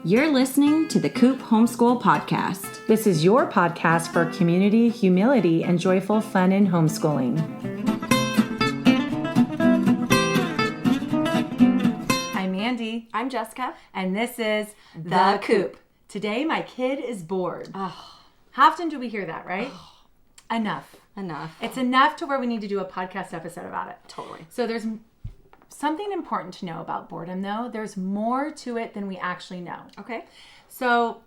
You're listening to the Coop Homeschool Podcast. This is your podcast for community, humility, and joyful fun in homeschooling. I'm Mandy. I'm Jessica. And this is The Coop. Today, my kid is bored. How often do we hear that, right? Enough. It's enough to where we need to do a podcast episode about it. Totally. So there's something important to know about boredom, though. There's more to it than we actually know. Okay. So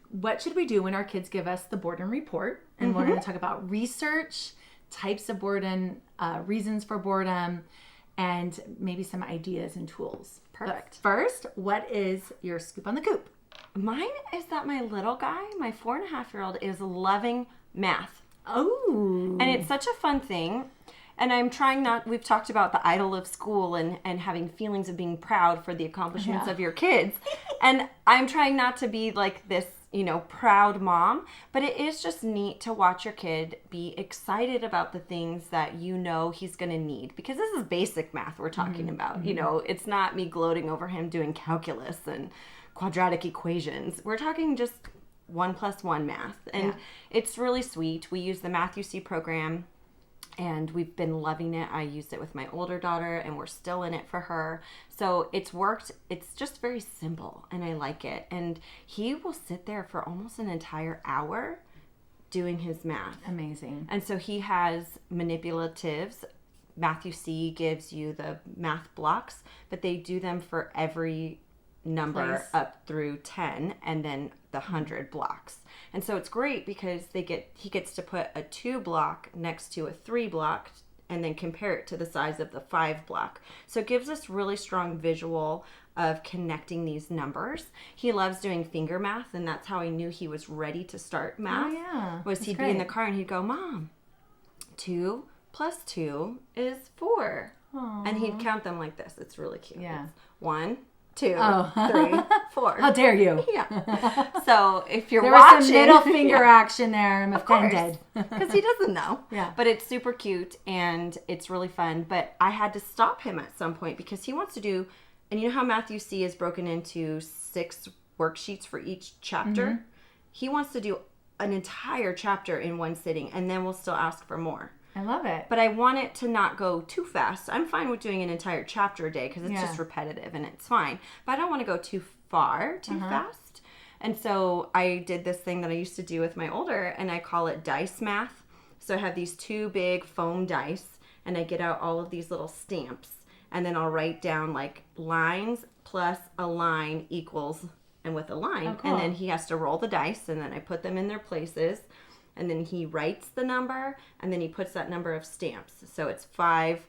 what should we do when our kids give us the boredom report? And we're going to talk about research, types of boredom, reasons for boredom, and maybe some ideas and tools. Perfect. But first, what is your scoop on the coop? Mine is that my little guy, my 4.5-year-old, is loving math. Oh. And it's such a fun thing. And I'm trying not, we've talked about the idol of school and having feelings of being proud for the accomplishments of your kids. And I'm trying not to be like this, proud mom. But it is just neat to watch your kid be excited about the things that he's going to need. Because this is basic math we're talking about. It's not me gloating over him doing calculus and quadratic equations. We're talking just 1 + 1 math. And it's really sweet. We use the Math You See program. And we've been loving it. I used it with my older daughter, and we're still in it for her. So it's worked. It's just very simple, and I like it. And he will sit there for almost an entire hour doing his math. Amazing. And so he has manipulatives. Math You See gives you the math blocks, but they do them for every number up through 10, and then the 100 blocks. And so it's great because he gets to put a 2 block next to a 3 block and then compare it to the size of the 5 block. So it gives us really strong visual of connecting these numbers. He loves doing finger math, and that's how I knew he was ready to start math. Oh, yeah. Was he'd be in the car and he'd go, "Mom, 2 + 2 is 4." Aww. And he'd count them like this. It's really cute. Yeah. It's 1, 2, Oh. 3, 4. How dare you? Yeah. So if you're there watching, was some middle finger action there. I'm offended. Because he doesn't know. Yeah. But it's super cute and it's really fun. But I had to stop him at some point because he wants to do, and you know how Math You See is broken into 6 worksheets for each chapter? Mm-hmm. He wants to do an entire chapter in one sitting, and then we'll still ask for more. I love it. But I want it to not go too fast. I'm fine with doing an entire chapter a day because it's just repetitive and it's fine. But I don't want to go too far, too fast. And so I did this thing that I used to do with my older, and I call it dice math. So I have these 2 big foam dice, and I get out all of these little stamps. And then I'll write down like lines plus a line equals, and with a line. Oh, cool. And then he has to roll the dice, and then I put them in their places. And then he writes the number, and then he puts that number of stamps. So it's 5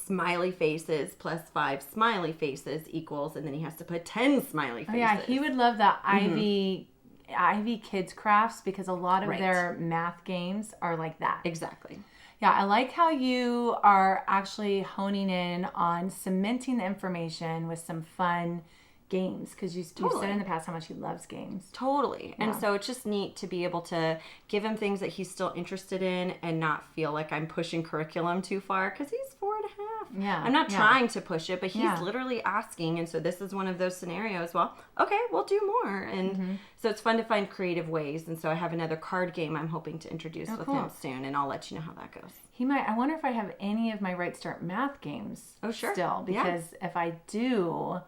smiley faces plus 5 smiley faces equals, and then he has to put 10 smiley faces. Oh, yeah, he would love the Ivy Kids Crafts because a lot of their math games are like that. Exactly. Yeah, I like how you are actually honing in on cementing the information with some fun games, because you've said in the past how much he loves games. Totally. Yeah. And so it's just neat to be able to give him things that he's still interested in and not feel like I'm pushing curriculum too far, because he's 4.5. Yeah. I'm not trying to push it, but he's literally asking. And so this is one of those scenarios. Well, okay, we'll do more. And so it's fun to find creative ways. And so I have another card game I'm hoping to introduce with him soon, and I'll let you know how that goes. I wonder if I have any of my Right Start math games still, because if I do,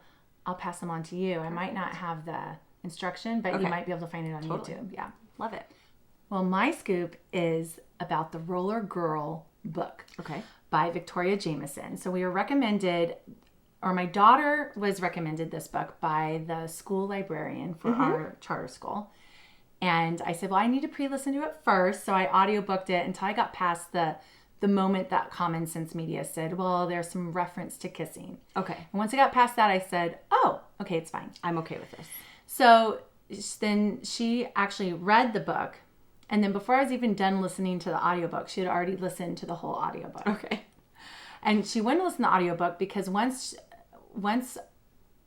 I'll pass them on to you. I might not have the instruction, but you might be able to find it on YouTube. Yeah. Love it. Well, my scoop is about the Roller Girl book by Victoria Jameson. So we were recommended, or my daughter was recommended this book by the school librarian for our charter school. And I said, well, I need to pre-listen to it first. So I audiobooked it until I got past the moment that Common Sense Media said, well, there's some reference to kissing. Okay. And once I got past that, I said, oh, okay, it's fine. I'm okay with this. So then she actually read the book. And then before I was even done listening to the audiobook, she had already listened to the whole audiobook. Okay. And she wouldn't listen to the audiobook because once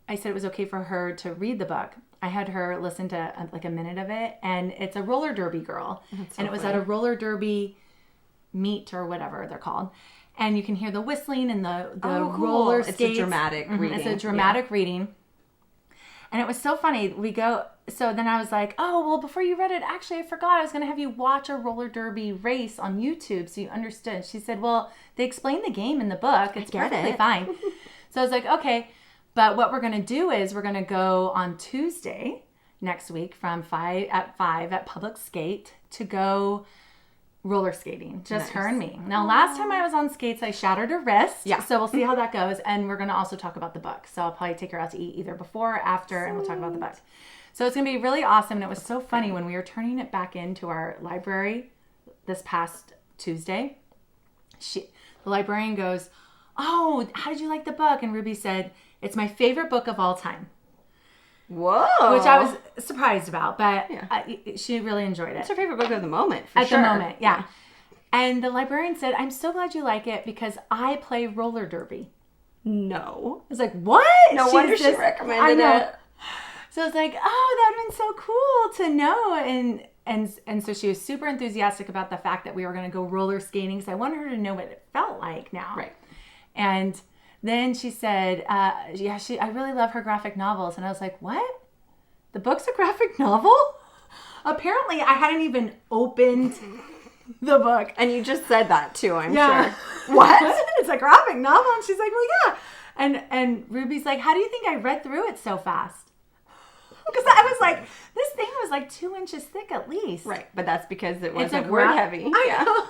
I said it was okay for her to read the book, I had her listen to like a minute of it. And it's a roller derby girl. And it was at a roller derby meet or whatever they're called, and you can hear the whistling and the roller skates. It's a dramatic reading. It's a dramatic reading, And it was so funny. So then I was like, oh, well, before you read it, actually, I forgot I was going to have you watch a roller derby race on YouTube so you understood. She said, well, they explain the game in the book. It's perfectly fine. So I was like, okay. But what we're going to do is we're going to go on Tuesday next week from 5 at Public Skate to go roller skating. Just her and me. Now, last time I was on skates, I shattered a wrist. Yeah. So we'll see how that goes. And we're going to also talk about the book. So I'll probably take her out to eat either before or after, and we'll talk about the book. So it's going to be really awesome. And it was so funny when we were turning it back into our library this past Tuesday. The librarian goes, oh, how did you like the book? And Ruby said, it's my favorite book of all time. Whoa. Which I was surprised about, but she really enjoyed it. It's her favorite book of the moment, for At sure. the moment, yeah. And the librarian said, I'm so glad you like it because I play roller derby. No. I was like, what? No wonder she recommended it. So I was like, oh, that would have been so cool to know. And so she was super enthusiastic about the fact that we were going to go roller skating. So I wanted her to know what it felt like now. Right. And then she said, I really love her graphic novels. And I was like, what? The book's a graphic novel? Apparently, I hadn't even opened the book. And you just said that too, I'm sure. What? It's a graphic novel? And she's like, well, yeah. And Ruby's like, how do you think I read through it so fast? Because I was like, this thing was like 2 inches thick at least. Right, but that's because it wasn't word heavy. I know.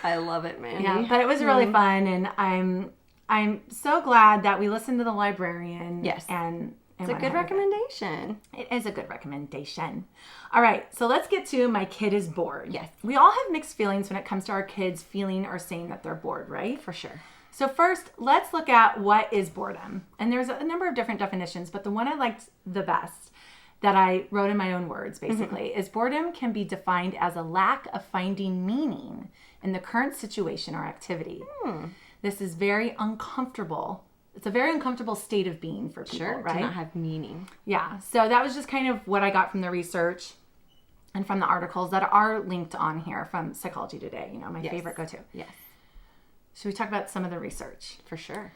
I love it, man. Yeah, but it was really fun, and I'm so glad that we listened to the librarian. Yes. And it's a good recommendation. It is a good recommendation. All right, so let's get to My Kid is Bored. Yes. We all have mixed feelings when it comes to our kids feeling or saying that they're bored, right? For sure. So first, let's look at what is boredom. And there's a number of different definitions, but the one I liked the best that I wrote in my own words, basically, is boredom can be defined as a lack of finding meaning in the current situation or activity. This is very uncomfortable. It's a very uncomfortable state of being for people, right? To not have meaning. Yeah. So that was just kind of what I got from the research and from the articles that are linked on here from Psychology Today, my favorite go-to. Yes. Should we talk about some of the research? For sure.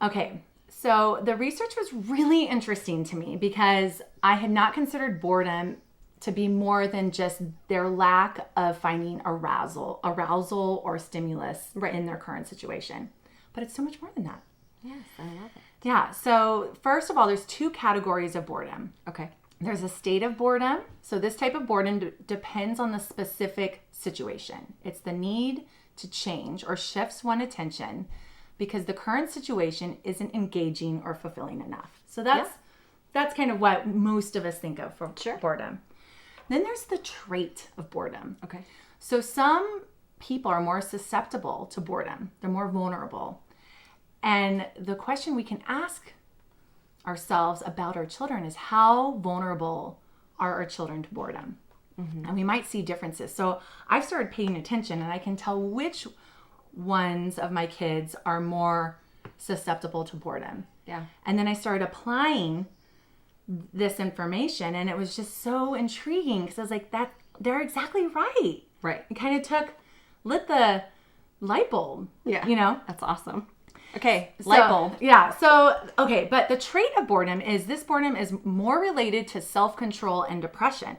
Okay. So the research was really interesting to me because I had not considered boredom to be more than just their lack of finding arousal or stimulus in their current situation. But it's so much more than that. Yes, I love it. Yeah. So first of all, there's 2 categories of boredom. Okay. There's a state of boredom. So this type of boredom depends on the specific situation. It's the need to change or shifts one's attention because the current situation isn't engaging or fulfilling enough. So that's kind of what most of us think of for boredom. Then there's the trait of boredom. Okay. So some people are more susceptible to boredom. They're more vulnerable. And the question we can ask ourselves about our children is how vulnerable are our children to boredom? And we might see differences. So I've started paying attention and I can tell which ones of my kids are more susceptible to boredom. Yeah. And then I started applying this information and it was just so intriguing because I was like, they're exactly right. Right. It kind of lit the light bulb. Yeah. That's awesome. Okay. Light bulb. Yeah. So, okay. But the trait of boredom is more related to self-control and depression.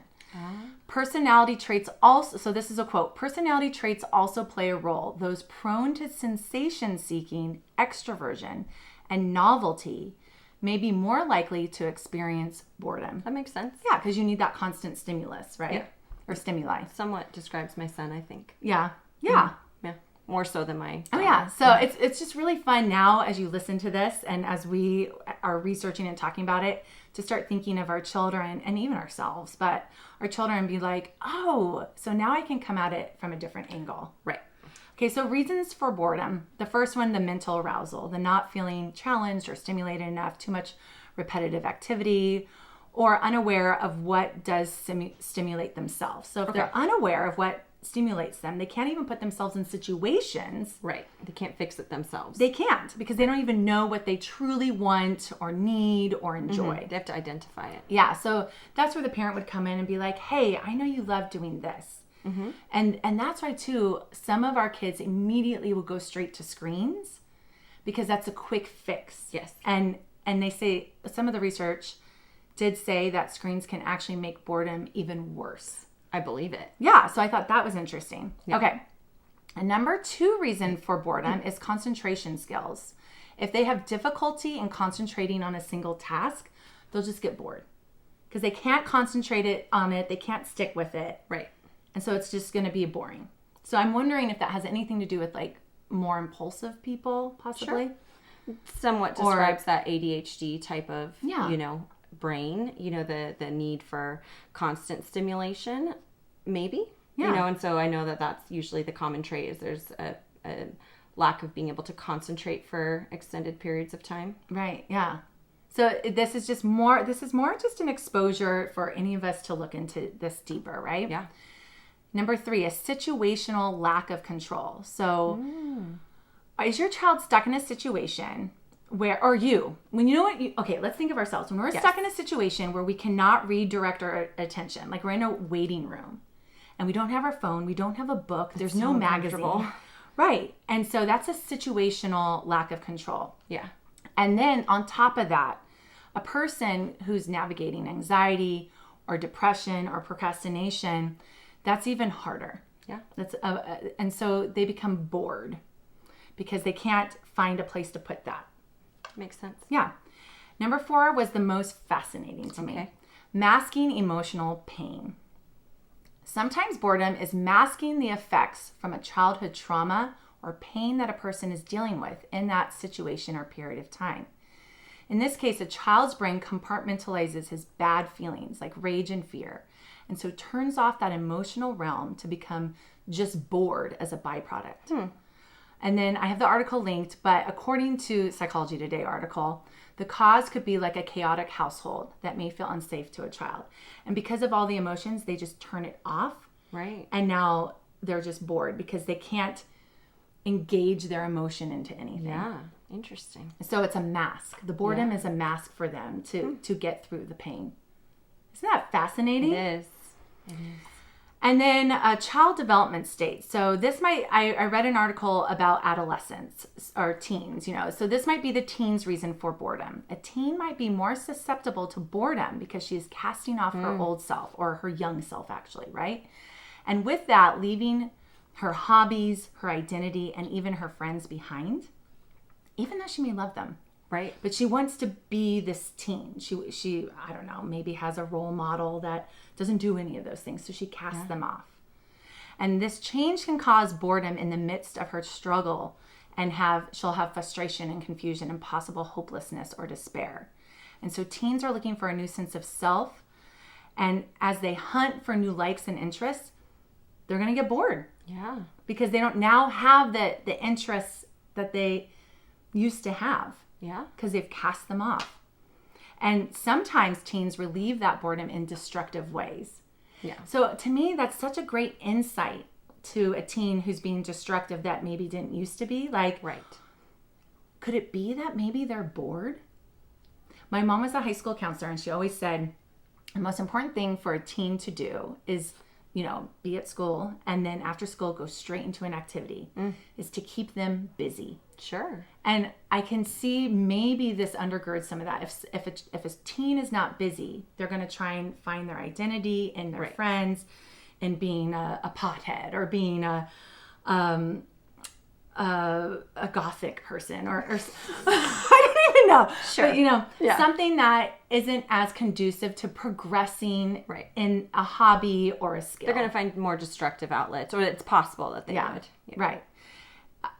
Personality traits also, so this is a quote, personality traits also play a role. Those prone to sensation seeking, extroversion, and novelty may be more likely to experience boredom. That makes sense. Yeah, because you need that constant stimulus, right? Yeah. Or stimuli. Somewhat describes my son, I think. Yeah. Yeah. Yeah. More so than my daughter. Oh, yeah. So it's just really fun now as you listen to this and as we are researching and talking about it to start thinking of our children and even ourselves, but our children be like, oh, so now I can come at it from a different angle. Right. Okay, so reasons for boredom. The first one, the mental arousal, the not feeling challenged or stimulated enough, too much repetitive activity, or unaware of what does stimulate themselves. So if they're unaware of what stimulates them, they can't even put themselves in situations. Right. They can't fix it themselves. They can't because they don't even know what they truly want or need or enjoy. They have to identify it. Yeah. So that's where the parent would come in and be like, hey, I know you love doing this. And that's why, too, some of our kids immediately will go straight to screens because that's a quick fix. Yes. And And they say some of the research did say that screens can actually make boredom even worse. I believe it. Yeah, so I thought that was interesting. Yeah. Okay. And number 2 reason for boredom is concentration skills. If they have difficulty in concentrating on a single task, they'll just get bored because they can't concentrate on it. They can't stick with it. Right. And so it's just going to be boring. So I'm wondering if that has anything to do with like more impulsive people, possibly. Sure. Somewhat describes that ADHD type of, Yeah. Brain, the need for constant stimulation, maybe. Yeah. And so I know that that's usually the common trait is there's a lack of being able to concentrate for extended periods of time. Right. Yeah. So this is more just an exposure for any of us to look into this deeper, right? Yeah. Number 3, a situational lack of control. So is your child stuck in a situation where, or you, when you know what, okay, let's think of ourselves. When we're stuck in a situation where we cannot redirect our attention, like we're in a waiting room and we don't have our phone, we don't have a book, there's no magazine. Right. And so that's a situational lack of control. Yeah. And then on top of that, a person who's navigating anxiety or depression or procrastination, that's even harder. Yeah. That's and so they become bored because they can't find a place to put that. Makes sense. Yeah. Number 4 was the most fascinating to me. Masking emotional pain. Sometimes boredom is masking the effects from a childhood trauma or pain that a person is dealing with in that situation or period of time. In this case, a child's brain compartmentalizes his bad feelings like rage and fear, and so turns off that emotional realm to become just bored as a byproduct. And then I have the article linked, but according to Psychology Today article, the cause could be like a chaotic household that may feel unsafe to a child. And because of all the emotions, they just turn it off. Right. And now they're just bored because they can't engage their emotion into anything. Yeah. Interesting. So it's a mask. The boredom is a mask for them to get through the pain. Isn't that fascinating? It is. And then a child development state. So this I read an article about adolescents or teens, so this might be the teen's reason for boredom. A teen might be more susceptible to boredom because she is casting off her old self or her young self actually, right? And with that, leaving her hobbies, her identity, and even her friends behind, even though she may love them. Right. But she wants to be this teen. She I don't know, maybe has a role model that doesn't do any of those things. So she casts them off. And this change can cause boredom in the midst of her struggle and she'll have frustration and confusion and possible hopelessness or despair. And so teens are looking for a new sense of self. And as they hunt for new likes and interests, they're going to get bored. Yeah. Because they don't now have the interests that they used to have. Yeah. Because they've cast them off. And sometimes teens relieve that boredom in destructive ways. Yeah. So to me, that's such a great insight to a teen who's being destructive that maybe didn't used to be. Like, right. Could it be that maybe they're bored? My mom was a high school counselor, and she always said the most important thing for a teen to do is, be at school, and then after school go straight into an activity, is to keep them busy. Sure. And I can see maybe this undergirds some of that. If a teen is not busy, they're going to try and find their identity in their friends, in being a pothead or being a gothic person or I don't even know. Sure. But, something that isn't as conducive to progressing in a hobby or a skill. They're going to find more destructive outlets, or it's possible that they would. Yeah. Right.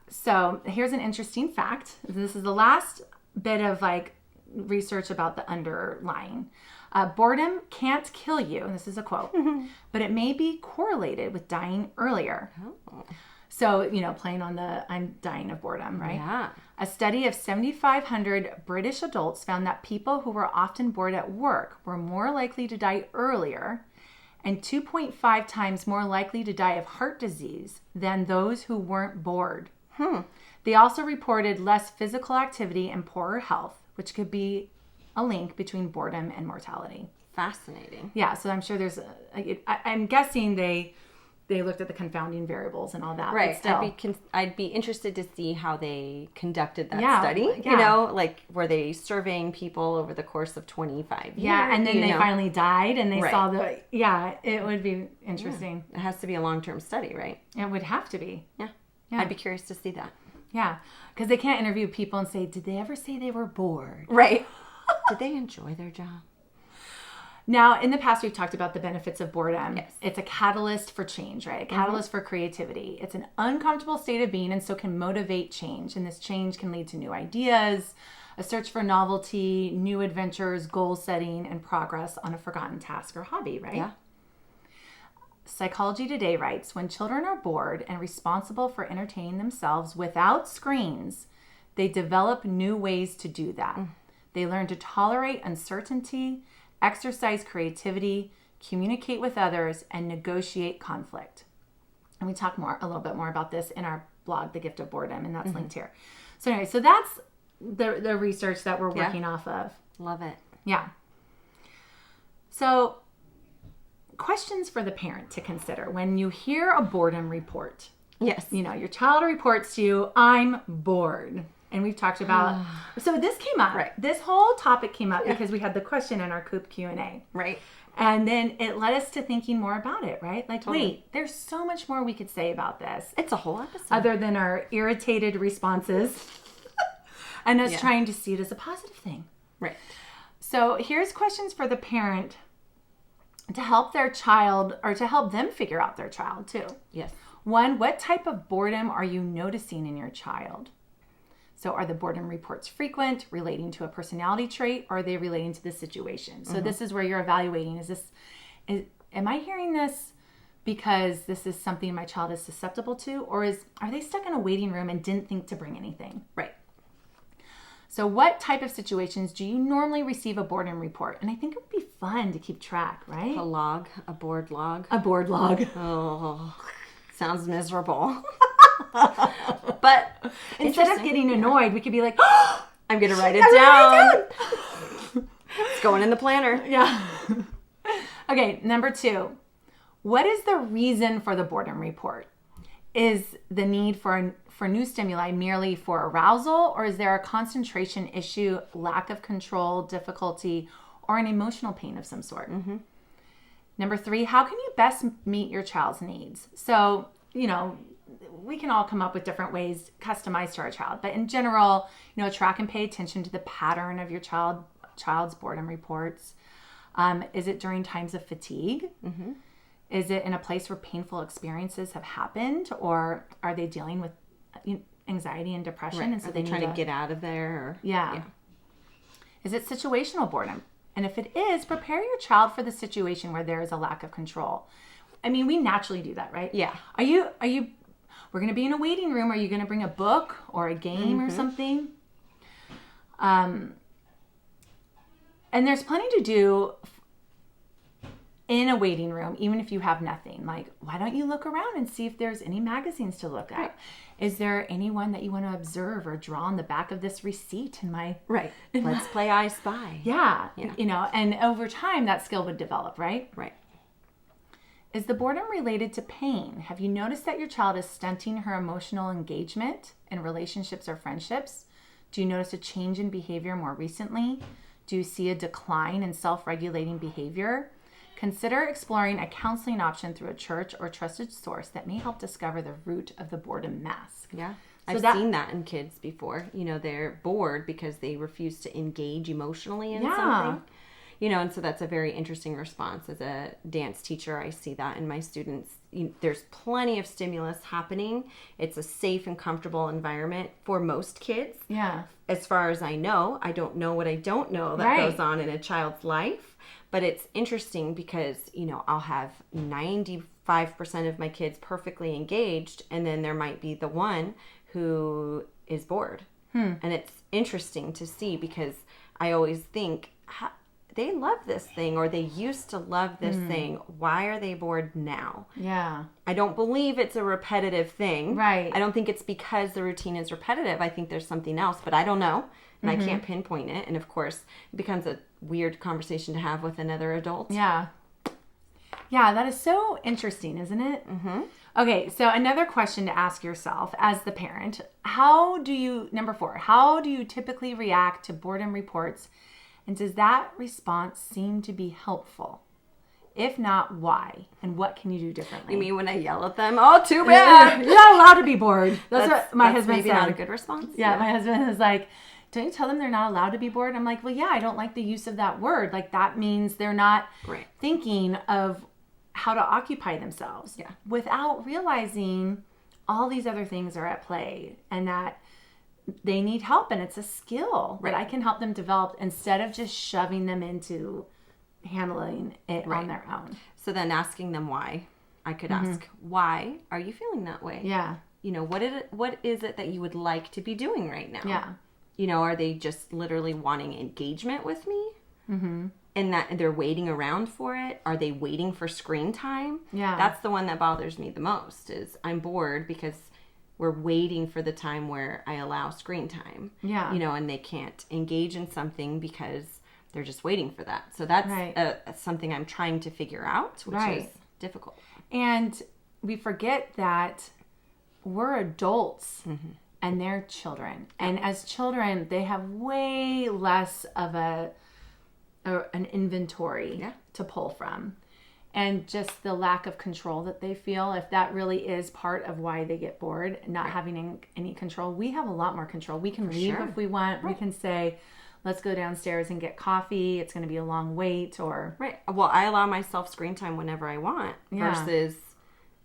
So here's an interesting fact. This is the last bit of research about the underlying. Boredom can't kill you. This is a quote, but it may be correlated with dying earlier. Oh. So, playing on I'm dying of boredom, right? Yeah. A study of 7,500 British adults found that people who were often bored at work were more likely to die earlier and 2.5 times more likely to die of heart disease than those who weren't bored. They also reported less physical activity and poorer health, which could be a link between boredom and mortality. Fascinating. Yeah, so I'm sure there's I'm guessing they they looked at the confounding variables and all that. Right. But still. I'd be interested to see how they conducted that study. Yeah. You know, like were they surveying people over the course of 25 years? Yeah, and then they finally died and they Right. saw it would be interesting. Yeah. It has to be a long-term study, right? It would have to be. Yeah. Yeah. I'd be curious to see that. Yeah, because they can't interview people and say, did they ever say they were bored? Right. Did they enjoy their job? Now, in the past, we've talked about the benefits of boredom. Yes. It's a catalyst for change, right? A catalyst for creativity. It's an uncomfortable state of being and so can motivate change. And this change can lead to new ideas, a search for novelty, new adventures, goal setting, and progress on a forgotten task or hobby, right? Yeah. Psychology Today writes, when children are bored and responsible for entertaining themselves without screens, they develop new ways to do that. They learn to tolerate uncertainty, exercise creativity, communicate with others, and negotiate conflict. And we talk a little bit more about this in our blog, The Gift of Boredom, and that's linked here. So anyway, so that's the research that we're working off of. Love it. Yeah. So questions for the parent to consider when you hear a boredom report. Yes. You know, your child reports to you, I'm bored. And we've talked about, so this came up, Right. This whole topic came up because we had the question in our Coop QA. Right. And then it led us to thinking more about it, right? Like, Totally. wait, there's so much more we could say about this. It's a whole episode. Other than our irritated responses and us trying to see it as a positive thing. Right. So here's questions for the parent to help their child or to help them figure out their child too. Yes. 1, what type of boredom are you noticing in your child? So are the boredom reports frequent, relating to a personality trait, or are they relating to the situation? So this is where you're evaluating, am I hearing this because this is something my child is susceptible to, or are they stuck in a waiting room and didn't think to bring anything? Right. So what type of situations do you normally receive a boredom report? And I think it would be fun to keep track, right? A bored log. A bored log. Oh, sounds miserable. But Instead of getting annoyed, we could be like, oh, I'm going to write it down. It's going in the planner. Yeah. Okay, number 2. What is the reason for the boredom report? Is the need for new stimuli merely for arousal, or is there a concentration issue, lack of control, difficulty, or an emotional pain of some sort? Number 3, how can you best meet your child's needs? So, you know, we can all come up with different ways customized to our child, but in general, you know, track and pay attention to the pattern of your child's boredom reports. Is it during times of fatigue? Is it in a place where painful experiences have happened, or are they dealing with anxiety and depression? Right. And so Are they trying to get out of there? Or, yeah. Is it situational boredom? And if it is, prepare your child for the situation where there is a lack of control. I mean, we naturally do that, right? Yeah. Are you, we're going to be in a waiting room. Are you going to bring a book or a game or something? And there's plenty to do in a waiting room, even if you have nothing. Like, why don't you look around and see if there's any magazines to look at? Right. Is there anyone that you want to observe or draw on the back of this receipt in my... Right. Let's play I Spy. Yeah. You know, and over time that skill would develop, right? Right. Is the boredom related to pain? Have you noticed that your child is stunting her emotional engagement in relationships or friendships? Do you notice a change in behavior more recently? Do you see a decline in self-regulating behavior? Consider exploring a counseling option through a church or trusted source that may help discover the root of the boredom mask. Yeah. So I've seen that in kids before. You know, they're bored because they refuse to engage emotionally in something. You know, and so that's a very interesting response. As a dance teacher, I see that in my students. There's plenty of stimulus happening. It's a safe and comfortable environment for most kids. Yeah. As far as I know, I don't know what I don't know that goes on in a child's life. But it's interesting because, you know, I'll have 95% of my kids perfectly engaged, and then there might be the one who is bored. And it's interesting to see because I always think, they love this thing, or they used to love this thing. Why are they bored now? Yeah. I don't believe it's a repetitive thing. Right. I don't think it's because the routine is repetitive. I think there's something else, but I don't know. And I can't pinpoint it. And of course, it becomes a weird conversation to have with another adult. Yeah. Yeah, that is so interesting, isn't it? Mm-hmm. Okay, so another question to ask yourself as the parent, number 4, how do you typically react to boredom reports, and does that response seem to be helpful? If not, why? And what can you do differently? You mean when I yell at them, oh, too bad. You're not allowed to be bored. That's what my husband maybe said. Not a good response. Yeah, my husband was like, don't you tell them they're not allowed to be bored? I'm like, well, yeah, I don't like the use of that word. Like, that means they're not thinking of how to occupy themselves without realizing all these other things are at play and that they need help, and it's a skill that I can help them develop instead of just shoving them into handling it on their own. So then asking them why, I could ask, why are you feeling that way? Yeah. You know, what is it that you would like to be doing right now? Yeah. You know, are they just literally wanting engagement with me? Mm-hmm. And that they're waiting around for it? Are they waiting for screen time? Yeah. That's the one that bothers me the most, is I'm bored because we're waiting for the time where I allow screen time. Yeah. You know, and they can't engage in something because they're just waiting for that. So that's something I'm trying to figure out, which is difficult. And we forget that we're adults and they're children. And as children, they have way less of an inventory to pull from. And just the lack of control that they feel, if that really is part of why they get bored, not having any control, we have a lot more control. We can leave if we want. We can say, let's go downstairs and get coffee. It's going to be a long wait, or... Right. Well, I allow myself screen time whenever I want versus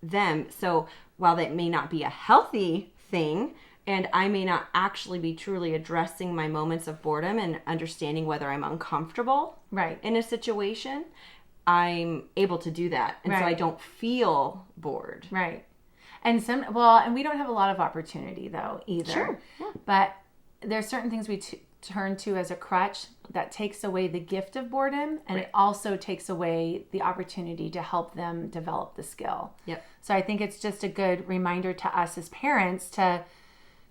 them. So while that may not be a healthy thing, and I may not actually be truly addressing my moments of boredom and understanding whether I'm uncomfortable in a situation, I'm able to do that. And so I don't feel bored. Right. And we don't have a lot of opportunity though either. Sure. Yeah. But there's certain things we turn to as a crutch that takes away the gift of boredom, and it also takes away the opportunity to help them develop the skill. Yep. So I think it's just a good reminder to us as parents to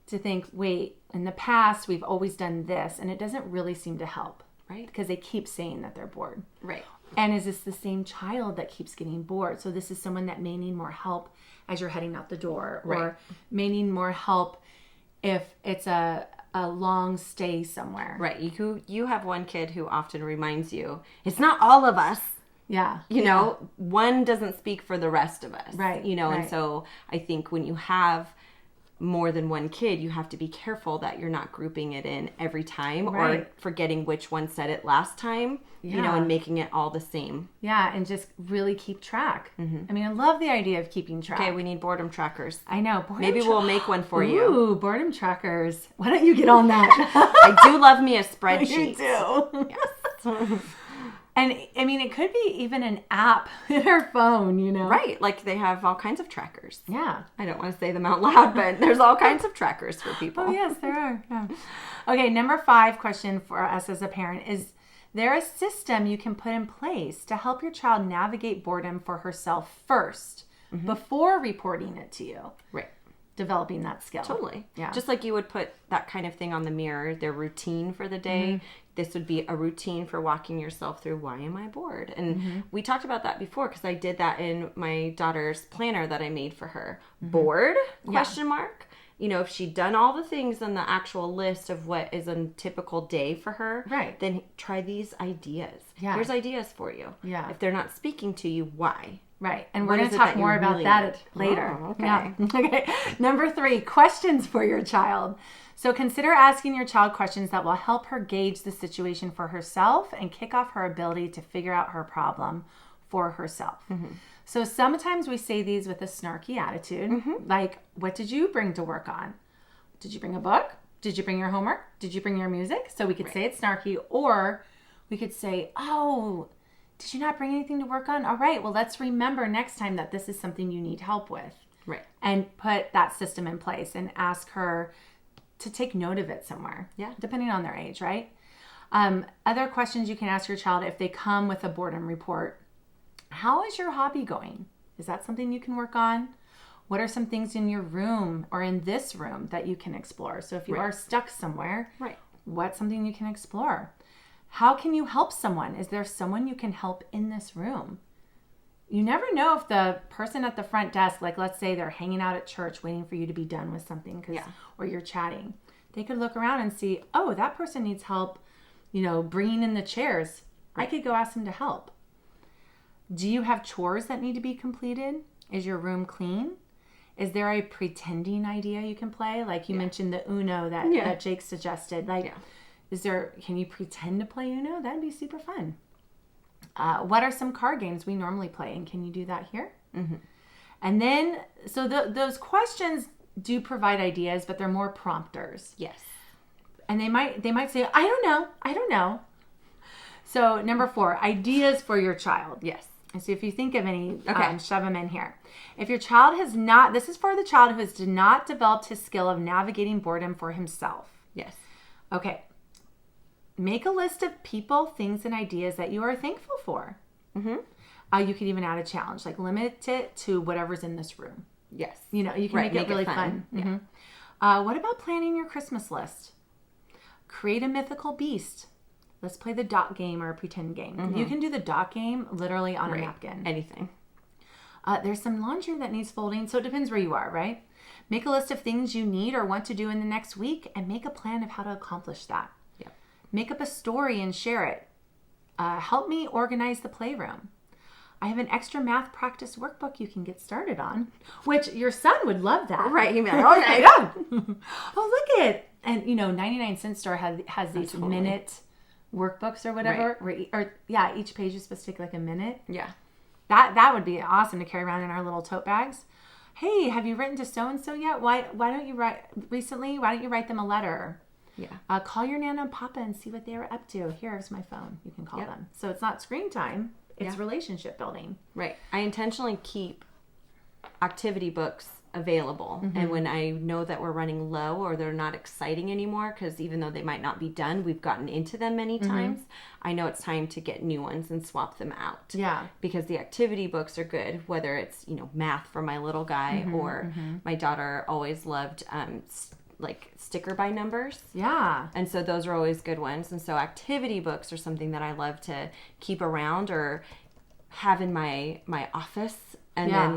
think, wait, in the past we've always done this and it doesn't really seem to help. Right. Because they keep saying that they're bored. Right. And is this the same child that keeps getting bored? So this is someone that may need more help as you're heading out the door, or may need more help if it's a long stay somewhere. Right. You have one kid who often reminds you, it's not all of us. Yeah. You know, one doesn't speak for the rest of us. Right. You know, and so I think when you have more than one kid, you have to be careful that you're not grouping it in every time or forgetting which one said it last time, you know, and making it all the same. Yeah, and just really keep track. I mean, I love the idea of keeping track. Okay, we need boredom trackers. I know. Maybe we'll make one for you. Ooh, boredom trackers. Why don't you get on that? I do love me a spreadsheet. You do. Yes. And I mean, it could be even an app in our phone, you know? Right. Like they have all kinds of trackers. Yeah. I don't want to say them out loud, but there's all kinds of trackers for people. Oh, yes, there are. Yeah. Okay, number 5 question for us as a parent is there a system you can put in place to help your child navigate boredom for herself first before reporting it to you? Right. Developing that skill. Totally. Yeah. Just like you would put that kind of thing on the mirror, their routine for the day. This would be a routine for walking yourself through, why am I bored? And we talked about that before because I did that in my daughter's planner that I made for her. Bored? Question mark. You know, if she'd done all the things on the actual list of what is a typical day for her, then try these ideas. Yeah. Here's ideas for you. Yeah. If they're not speaking to you, why? Right. And we're going to talk more about that later. Oh, okay. Yeah. Okay. Number 3, questions for your child. So consider asking your child questions that will help her gauge the situation for herself and kick off her ability to figure out her problem for herself. So sometimes we say these with a snarky attitude, like, what did you bring to work on? Did you bring a book? Did you bring your homework? Did you bring your music? So we could say it's snarky, or we could say, oh, did you not bring anything to work on? All right, well, let's remember next time that this is something you need help with. Right. And put that system in place and ask her to take note of it somewhere. Yeah. Depending on their age, right? Other questions you can ask your child if they come with a boredom report. How is your hobby going? Is that something you can work on? What are some things in your room or in this room that you can explore? So if you are stuck somewhere, what's something you can explore? How can you help someone? Is there someone you can help in this room? you never know if the person at the front desk, like let's say they're hanging out at church waiting for you to be done with something or you're chatting. They could look around and see, oh, that person needs help, bringing in the chairs. Right. I could go ask them to help. Do you have chores that need to be completed? Is your room clean? Is there a pretending idea you can play? Like you mentioned the Uno that Jake suggested. Like, can you pretend to play Uno? That'd be super fun. What are some card games we normally play? And can you do that here? Mm-hmm. And then, so those questions do provide ideas, but they're more prompters. Yes. And they might say, I don't know. So number 4, ideas for your child. Yes. And so if you think of any, shove them in here. If your child has not, this is for the child who has not developed his skill of navigating boredom for himself. Yes. Okay. Make a list of people, things, and ideas that you are thankful for. Mm-hmm. You could even add a challenge, like limit it to whatever's in this room. Yes. You can make it really fun. Yeah. Mm-hmm. What about planning your Christmas list? Create a mythical beast. Let's play the dot game or a pretend game. Mm-hmm. You can do the dot game literally on a napkin. Anything. There's some laundry that needs folding, so it depends where you are, right? Make a list of things you need or want to do in the next week and make a plan of how to accomplish that. Yeah. Make up a story and share it. Help me organize the playroom. I have an extra math practice workbook you can get started on, which your son would love that. Right. He'd be like, okay, done. Oh, look it. And, 99 Cent Store has these minute workbooks or whatever. Right. Each page is supposed to take like a minute. Yeah. That would be awesome to carry around in our little tote bags. Hey, have you written to so-and-so yet? Why don't you write them a letter? Yeah. Call your Nana and Papa and see what they were up to. Here's my phone. You can call them. So it's not screen time. It's relationship building. Right. I intentionally keep activity books available. Mm-hmm. And when I know that we're running low or they're not exciting anymore, because even though they might not be done, we've gotten into them many times, I know it's time to get new ones and swap them out. Yeah. Because the activity books are good, whether it's, math for my little guy or my daughter always loved sticker by numbers. Yeah. And so those are always good ones. And so activity books are something that I love to keep around or have in my office. And then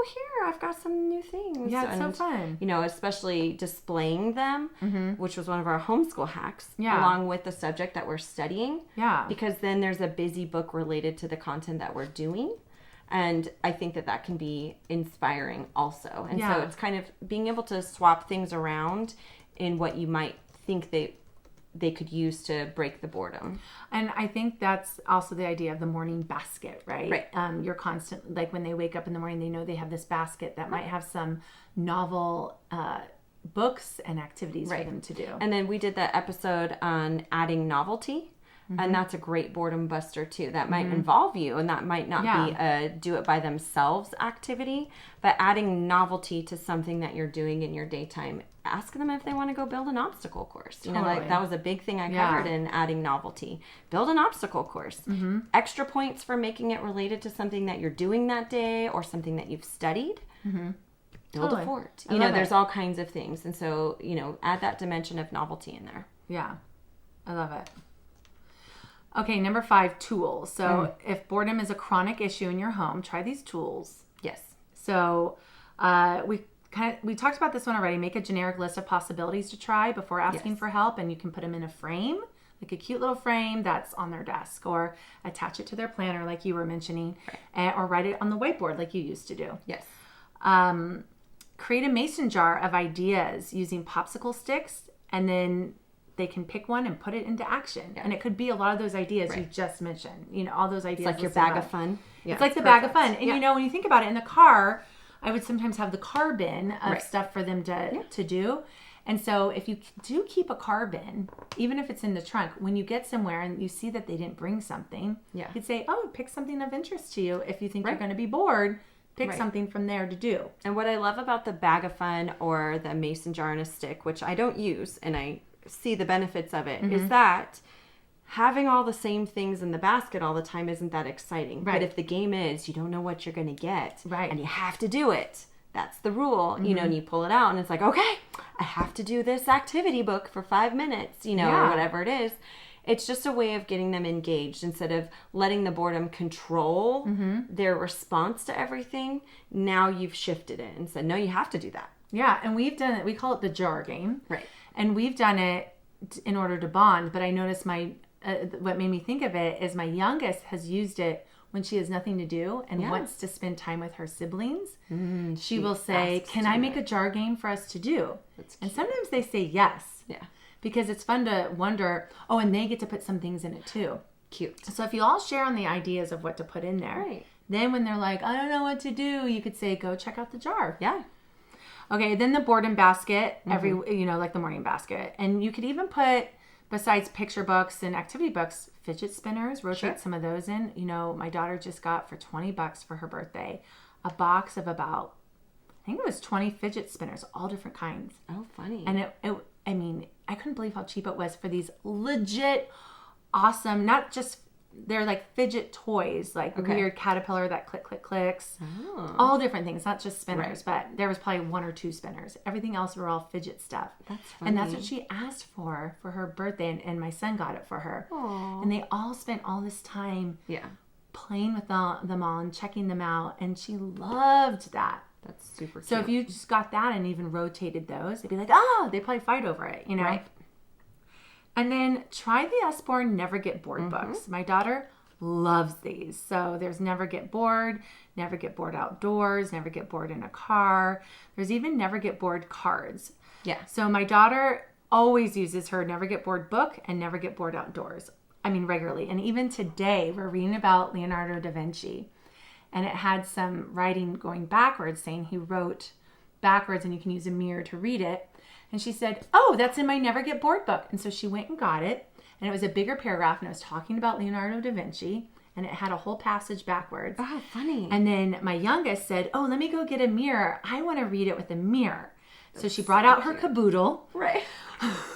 here, I've got some new things. Yeah, it's so fun. Especially displaying them, which was one of our homeschool hacks, along with the subject that we're studying. Yeah. Because then there's a busy book related to the content that we're doing. And I think that can be inspiring also. And so it's kind of being able to swap things around in what you might think they could use to break the boredom. And I think that's also the idea of the morning basket, right? Right. You're constant, like when they wake up in the morning, they know they have this basket that might have some novel books and activities for them to do. And then we did that episode on adding novelty. And that's a great boredom buster too. That might involve you, and that might not be a do it by themselves activity, but adding novelty to something that you're doing in your daytime. Ask them if they want to go build an obstacle course. Like that was a big thing I covered in adding novelty. Build an obstacle course. Extra points for making it related to something that you're doing that day or something that you've studied. Build a fort. There's all kinds of things. And so, add that dimension of novelty in there. Yeah. I love it. Okay, number 5, tools. So if boredom is a chronic issue in your home, try these tools. Yes. So we talked about this one already. Make a generic list of possibilities to try before asking for help, and you can put them in a frame, like a cute little frame that's on their desk, or attach it to their planner like you were mentioning, or write it on the whiteboard like you used to do. Yes. Create a mason jar of ideas using popsicle sticks, and then they can pick one and put it into action. Yeah. And it could be a lot of those ideas you just mentioned. All those ideas. It's like your bag of fun. Yeah, it's like the bag of fun. And when you think about it, in the car, I would sometimes have the car bin of stuff for them to do. And so if you do keep a car bin, even if it's in the trunk, when you get somewhere and you see that they didn't bring something, you could say, pick something of interest to you. If you think you're going to be bored, pick something from there to do. And what I love about the bag of fun or the mason jar and a stick, which I don't use, and I see the benefits of it, is that having all the same things in the basket all the time isn't that exciting. But if the game is you don't know what you're going to get and you have to do it, that's the rule, and you pull it out and it's like, okay, I have to do this activity book for 5 minutes, or whatever it is. It's just a way of getting them engaged instead of letting the boredom control their response to everything. Now you've shifted it and said, no, you have to do that. Yeah, and we've done it. We call it the jar game. Right. And we've done it in order to bond. But I noticed what made me think of it is my youngest has used it when she has nothing to do and wants to spend time with her siblings. She will say, can I make a jar game for us to do? And sometimes they say yes. Yeah. Because it's fun to wonder, and they get to put some things in it too. Cute. So if you all share on the ideas of what to put in there, then when they're like, I don't know what to do, you could say, go check out the jar. Yeah. Okay, then the boredom basket, like the morning basket. And you could even put, besides picture books and activity books, fidget spinners, rotate some of those in. My daughter just got for $20 for her birthday a box of about, I think it was 20 fidget spinners, all different kinds. Oh, funny. And I couldn't believe how cheap it was for these legit awesome, not just, they're like fidget toys, like weird caterpillar that clicks. Oh. All different things, not just spinners, but there was probably 1 or 2 spinners. Everything else were all fidget stuff. That's funny. And that's what she asked for her birthday, and my son got it for her. Aww. And they all spent all this time playing with them all and checking them out, and she loved that. That's super cute. So if you just got that and even rotated those, they'd be like, they'd probably fight over it, Right. And then try the Usborne Never Get Bored books. My daughter loves these. So there's Never Get Bored outdoors, Never Get Bored in a car. There's even Never Get Bored cards. Yeah. So my daughter always uses her Never Get Bored book and Never Get Bored outdoors. Regularly. And even today, we're reading about Leonardo da Vinci. And it had some writing going backwards saying he wrote backwards and you can use a mirror to read it. And she said, that's in my Never Get Bored book. And so she went and got it. And it was a bigger paragraph. And it was talking about Leonardo da Vinci. And it had a whole passage backwards. Oh, funny. And then my youngest said, let me go get a mirror. I want to read it with a mirror. So she brought out her caboodle. Right.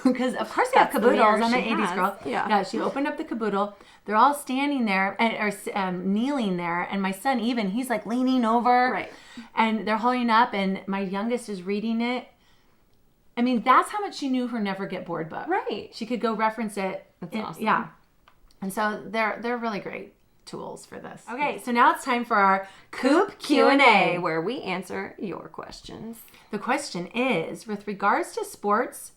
Because of course they have caboodles. I'm an 80s girl. Yeah. She opened up the caboodle. They're all standing there or kneeling there. And my son even, he's like leaning over. Right. And they're holding up. And my youngest is reading it. That's how much she knew her Never Get Bored book. Right. She could go reference it. That's awesome. Yeah. And so they're really great tools for this. Okay, so now it's time for our Coop QA, where we answer your questions. The question is, with regards to sports,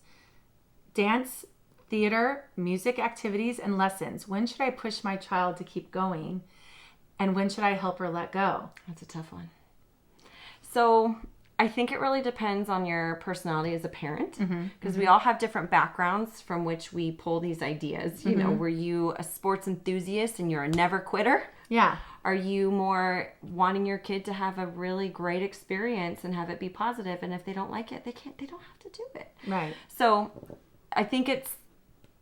dance, theater, music activities, and lessons, when should I push my child to keep going? And when should I help her let go? That's a tough one. So I think it really depends on your personality as a parent, because we all have different backgrounds from which we pull these ideas. Were you a sports enthusiast and you're a never quitter? Yeah. Are you more wanting your kid to have a really great experience and have it be positive, and if they don't like it, they don't have to do it. Right. So I think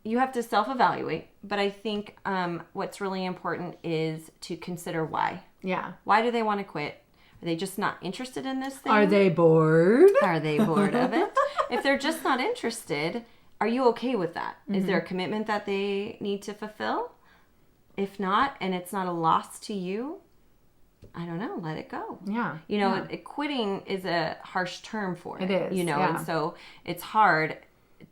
you have to self-evaluate, but I think what's really important is to consider why. Yeah. Why do they want to quit? Are they just not interested in this thing? Are they bored? Are they bored of it? If they're just not interested, are you okay with that? Is there a commitment that they need to fulfill? If not, and it's not a loss to you, I don't know, let it go. Yeah. Quitting is a harsh term for it. It is. And so it's hard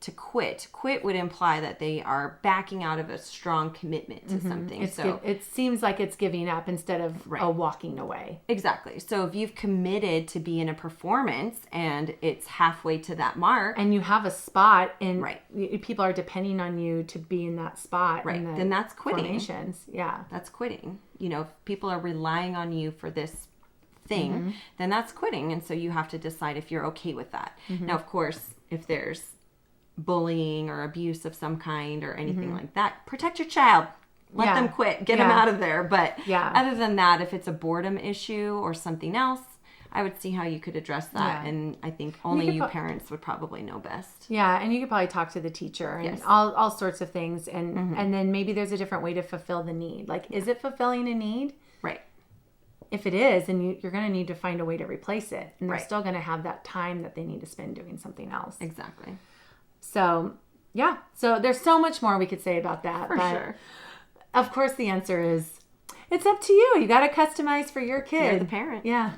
to quit. Quit would imply that they are backing out of a strong commitment to something. It seems like it's giving up instead of a walking away. Exactly. So if you've committed to be in a performance and it's halfway to that mark, and you have a spot, and people are depending on you to be in that spot, then that's quitting. Formations. Yeah, that's quitting. If people are relying on you for this thing, then that's quitting. And so you have to decide if you're okay with that. Now, of course, if there's bullying or abuse of some kind or anything like that, protect your child. Let them quit. Get them out of there. But other than that, if it's a boredom issue or something else, I would see how you could address that. Yeah. And I think only you parents would probably know best. Yeah, and you could probably talk to the teacher and all sorts of things. And and then maybe there's a different way to fulfill the need. Like, is it fulfilling a need? Right. If it is, then you're going to need to find a way to replace it. And they're still going to have that time that they need to spend doing something else. Exactly. So, yeah. So there's so much more we could say about that. For sure. Of course, the answer is, it's up to you. You got to customize for your kid. You're the parent. Yeah.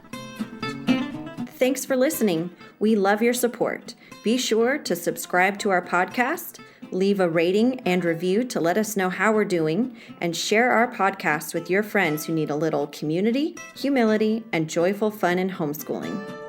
Thanks for listening. We love your support. Be sure to subscribe to our podcast, leave a rating and review to let us know how we're doing, and share our podcast with your friends who need a little community, humility, and joyful fun in homeschooling.